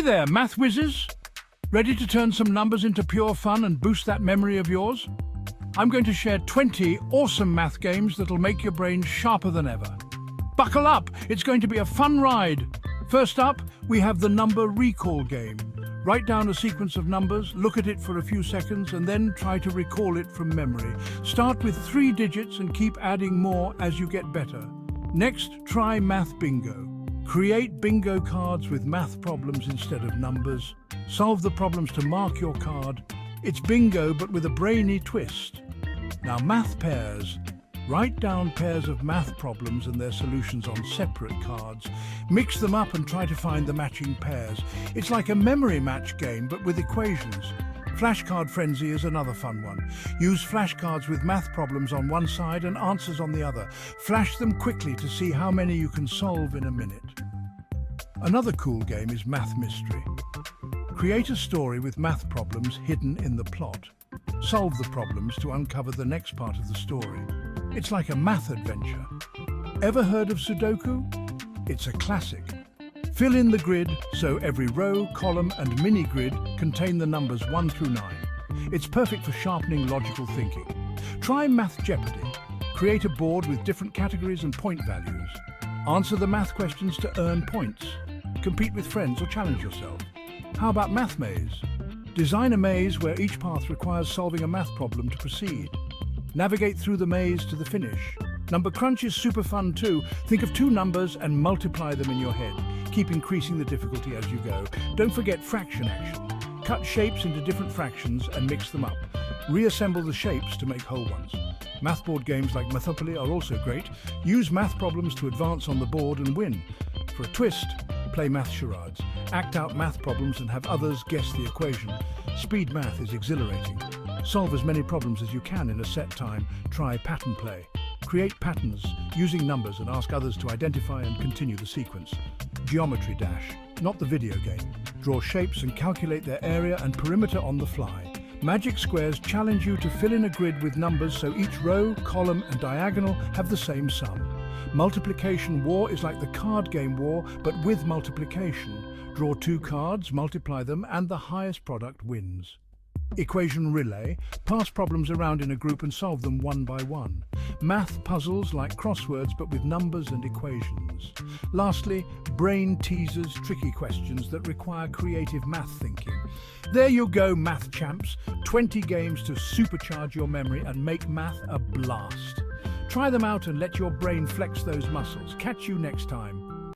Hey there, math whizzes! Ready to turn some numbers into pure fun and boost that memory of yours? I'm going to share 20 awesome math games that'll make your brain sharper than ever. Buckle up, it's going to be a fun ride. First up, we have the number recall game. Write down a sequence of numbers, look at it for a few seconds, and then try to recall it from memory. Start with 3 digits and keep adding more as you get better. Next, try Math Bingo. Create bingo cards with math problems instead of numbers. Solve the problems to mark your card. It's bingo, but with a brainy twist. Now, math pairs. Write down pairs of math problems and their solutions on separate cards. Mix them up and try to find the matching pairs. It's like a memory match game, but with equations. Flashcard Frenzy is another fun one. Use flashcards with math problems on one side and answers on the other. Flash them quickly to see how many you can solve in a minute. Another cool game is Math Mystery. Create a story with math problems hidden in the plot. Solve the problems to uncover the next part of the story. It's like a math adventure. Ever heard of Sudoku? It's a classic. Fill in the grid so every row, column and mini-grid contain the numbers 1 through 9. It's perfect for sharpening logical thinking. Try Math Jeopardy. Create a board with different categories and point values. Answer the math questions to earn points. Compete with friends or challenge yourself. How about Math Maze? Design a maze where each path requires solving a math problem to proceed. Navigate through the maze to the finish. Number crunch is super fun too. Think of 2 numbers and multiply them in your head. Keep increasing the difficulty as you go. Don't forget fraction action. Cut shapes into different fractions and mix them up. Reassemble the shapes to make whole ones. Math board games like Monopoly are also great. Use math problems to advance on the board and win. For a twist, play math charades. Act out math problems and have others guess the equation. Speed math is exhilarating. Solve as many problems as you can in a set time. Try pattern play. Create patterns using numbers and ask others to identify and continue the sequence. Geometry Dash, not the video game. Draw shapes and calculate their area and perimeter on the fly. Magic Squares challenge you to fill in a grid with numbers so each row, column and diagonal have the same sum. Multiplication War is like the card game War, but with multiplication. Draw 2 cards, multiply them, and the highest product wins. Equation Relay, pass problems around in a group and solve them one by one. Math puzzles like crosswords but with numbers and equations. Lastly, brain teasers, tricky questions that require creative math thinking. There you go, math champs. 20 games to supercharge your memory and make math a blast. Try them out and let your brain flex those muscles. Catch you next time.